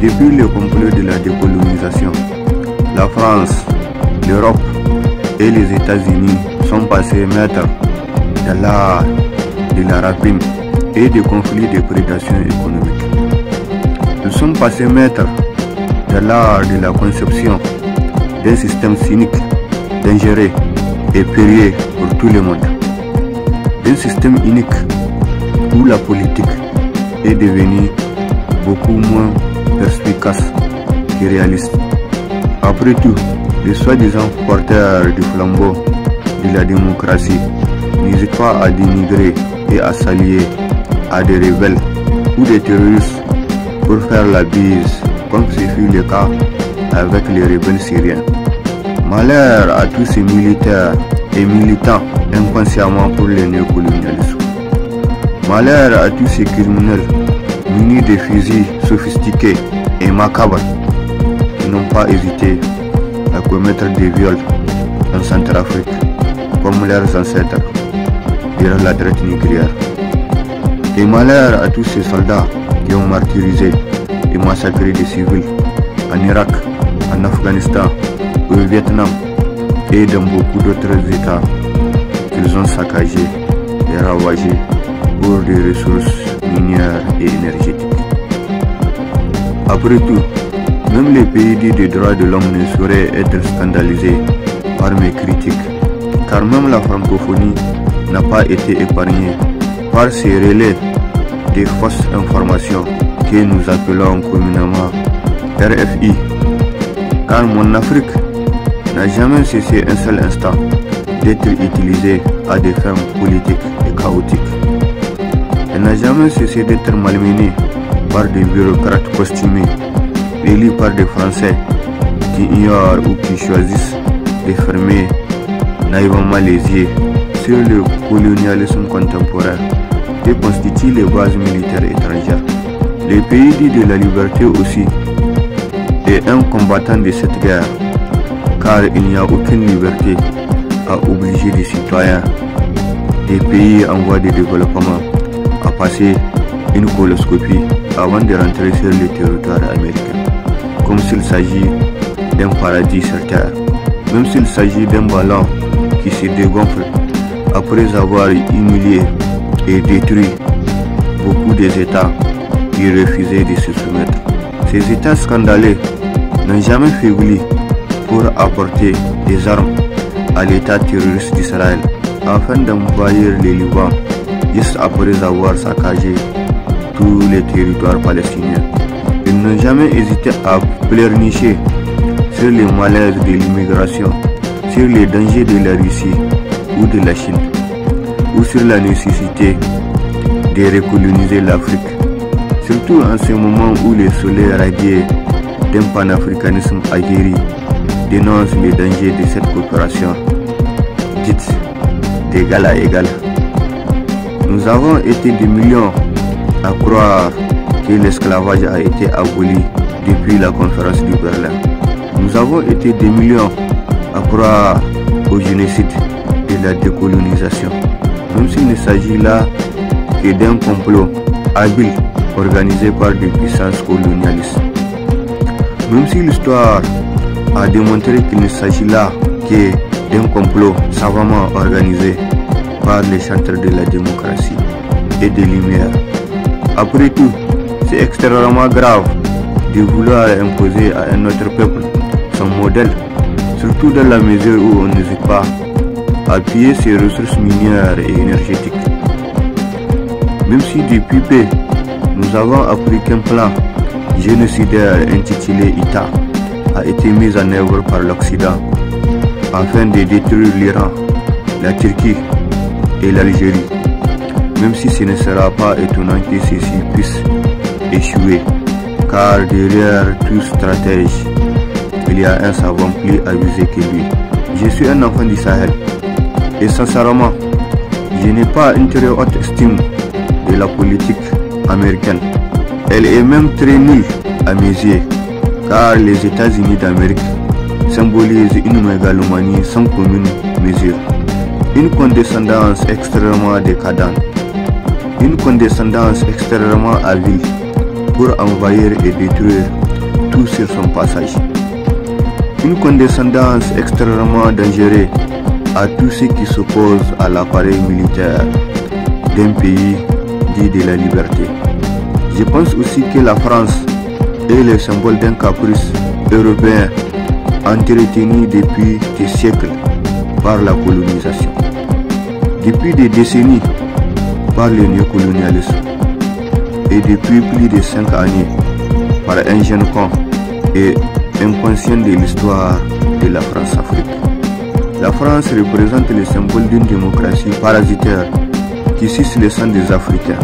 Depuis le complot de la décolonisation, la France, l'Europe et les États-Unis sont passés maîtres de l'art de la rapine et des conflits de prédation économique. Ils sont passés maîtres de l'art de la conception d'un système cynique, dangereux et périlleux pour tout le monde. Un système unique où la politique est devenue beaucoup moins perspicace que réaliste. Après tout, les soi-disant porteurs du flambeau de la démocratie n'hésitent pas à dénigrer et à s'allier à des rebelles ou des terroristes pour faire la bise, comme ce fut le cas avec les rebelles syriens. Malheur à tous ces militaires et militants inconsciemment pour le néocolonialisme. Malheur à tous ces criminels munis de fusils sophistiqués et macabres qui n'ont pas hésité à commettre des viols en Centrafrique comme leurs ancêtres durant la traite négrière. Et malheur à tous ces soldats qui ont martyrisé et massacré des civils en Irak, en Afghanistan, au Vietnam et dans beaucoup d'autres États qu'ils ont saccagés et ravagés pour des ressources minières et énergétiques. Après tout, même les pays dits des droits de l'homme ne sauraient être scandalisés par mes critiques, car même la francophonie n'a pas été épargnée par ces relais des fausses informations que nous appelons communément RFI, car mon Afrique n'a jamais cessé un seul instant d'être utilisée à des fins politiques et chaotiques. Elle n'a jamais cessé d'être malmenée par des bureaucrates costumés, élus par des Français qui ignorent ou qui choisissent de fermer naïvement les yeux sur le colonialisme contemporain qui constitue les bases militaires étrangères. Les pays dits de la liberté aussi est un combattant de cette guerre, car il n'y a aucune liberté à obliger les citoyens des pays en voie de développement à passer une coloscopie avant de rentrer sur le territoire américain, comme s'il s'agit d'un paradis sur terre, même s'il s'agit d'un ballon qui se dégonfle après avoir humilié et détruit beaucoup des États qui refusaient de se soumettre. Ces États scandaleux n'ont jamais faibli pour apporter des armes à l'État terroriste d'Israël afin d'envahir le Liban juste après avoir saccagé tous les territoires palestiniens. Ils n'ont jamais hésité à pleurnicher sur les malaises de l'immigration, sur les dangers de la Russie ou de la Chine, ou sur la nécessité de recoloniser l'Afrique, surtout en ce moment où le soleil radié d'un panafricanisme aguerri dénonce les dangers de cette coopération dite d'égal à égal. Nous avons été des millions à croire que l'esclavage a été aboli depuis la conférence de Berlin. Nous avons été des millions à croire au génocide de la décolonisation, même s'il ne s'agit là que d'un complot habile organisé par des puissances colonialistes. Même si l'histoire a démontré qu'il ne s'agit là que d'un complot savamment organisé par les chantres de la démocratie et des Lumières. Après tout, c'est extrêmement grave de vouloir imposer à un autre peuple son modèle, surtout dans la mesure où on n'hésite pas à appuyer ses ressources minières et énergétiques. Même si depuis peu, nous avons appris qu'un plan génocidaire intitulé ITA a été mis en œuvre par l'Occident afin de détruire l'Iran, la Turquie et l'Algérie, même si ce ne sera pas étonnant que ceci puisse échouer, car derrière tout stratège, il y a un savant plus avisé que lui. Je suis un enfant du Sahel et sincèrement, je n'ai pas une très haute estime de la politique américaine. Elle est même très nulle à mes yeux, car les États-Unis d'Amérique symbolisent une mégalomanie sans commune mesure, une condescendance extrêmement décadente, une condescendance extrêmement avile pour envahir et détruire tout sur son passage. Une condescendance extrêmement dangereuse à tous ceux qui s'opposent à l'appareil militaire d'un pays dit de la liberté. Je pense aussi que la France est le symbole d'un caprice européen entretenu depuis des siècles par la colonisation, depuis des décennies par le néocolonialisme et depuis plus de 5 années par un jeune con et inconscient de l'histoire de la France-Afrique. La France représente le symbole d'une démocratie parasitaire qui suce le sang des Africains.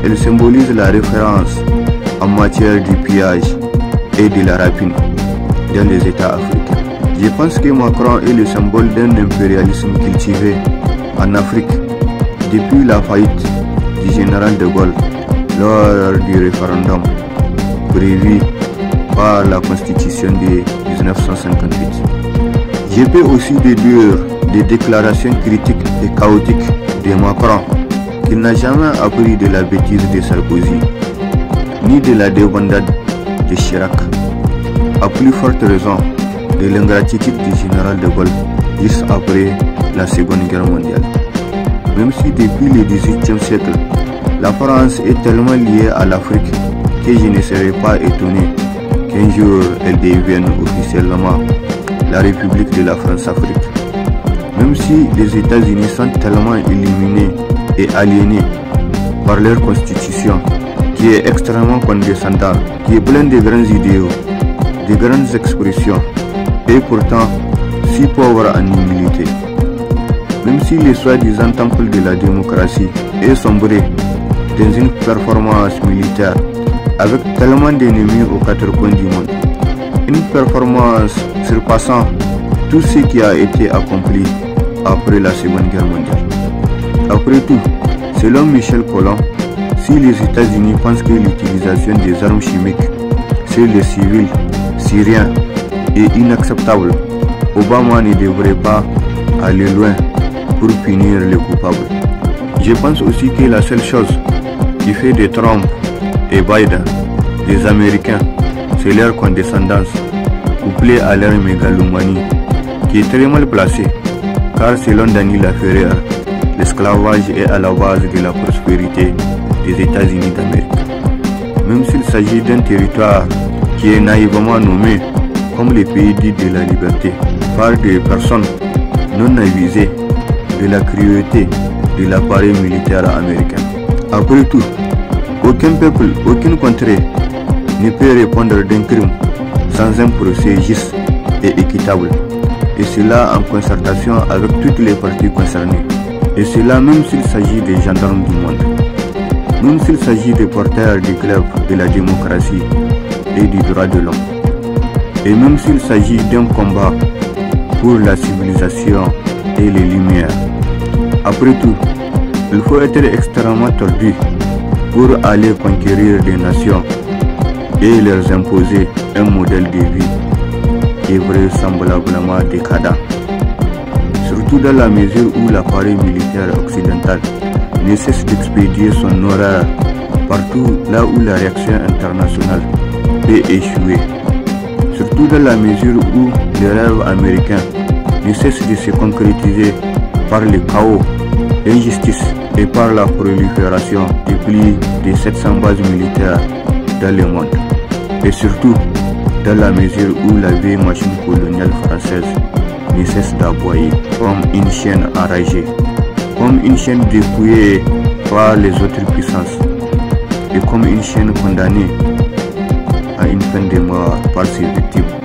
Elle symbolise la référence en matière du pillage et de la rapine dans les États africains. Je pense que Macron est le symbole d'un impérialisme cultivé en Afrique depuis la faillite du général de Gaulle lors du référendum prévu par la Constitution de 1958. Je peux aussi déduire des déclarations critiques et chaotiques de Macron qu'il n'a jamais appris de la bêtise de Sarkozy ni de la débandade de Chirac, à plus forte raison de l'ingratitude du général de Gaulle juste après la Seconde Guerre mondiale. Même si depuis le XVIIIe siècle, la France est tellement liée à l'Afrique que je ne serais pas étonné qu'un jour elle devienne officiellement la République de la France-Afrique. Même si les États-Unis sont tellement éliminés et aliénés par leur constitution, qui est extrêmement condescendante, qui est pleine de grands idéaux, de grandes expressions, et pourtant si pauvre en humilité. Même si le soi-disant temple de la démocratie est sombré dans une performance militaire avec tellement d'ennemis aux quatre coins du monde, une performance surpassant tout ce qui a été accompli après la Seconde Guerre mondiale. Après tout, selon Michel Collomb, si les États-Unis pensent que l'utilisation des armes chimiques sur les civils syriens est inacceptable, Obama ne devrait pas aller loin pour punir les coupables. Je pense aussi que la seule chose qui fait de Trump et Biden des Américains, c'est leur condescendance, couplée à leur mégalomanie, qui est très mal placée, car selon Dany Laferrière, l'esclavage est à la base de la prospérité des États-Unis d'Amérique. Même s'il s'agit d'un territoire qui est naïvement nommé comme le pays dit de la liberté par des personnes non avisées de la cruauté de l'appareil militaire américain. Après tout, aucun peuple, aucune contrée ne peut répondre d'un crime sans un procès juste et équitable, et cela en concertation avec toutes les parties concernées, et cela même s'il s'agit des gendarmes du monde, même s'il s'agit des porteurs du club de la démocratie et du droit de l'homme, et même s'il s'agit d'un combat pour la civilisation et les lumières. Après tout, il faut être extrêmement tordu pour aller conquérir des nations et leur imposer un modèle de vie qui est vraisemblablement décadent, surtout dans la mesure où l'appareil militaire occidental ne cesse d'expédier son horreur partout là où la réaction internationale peut échouer, surtout dans la mesure où les rêves américains ne cessent de se concrétiser par le chaos, l'injustice et par la prolifération de plus de 700 bases militaires dans le monde, et surtout dans la mesure où la vieille machine coloniale française ne cesse d'aboyer comme une chienne enragée, comme une chienne dépouillée par les autres puissances, et comme une chienne condamnée à une peine de mort par ses victimes.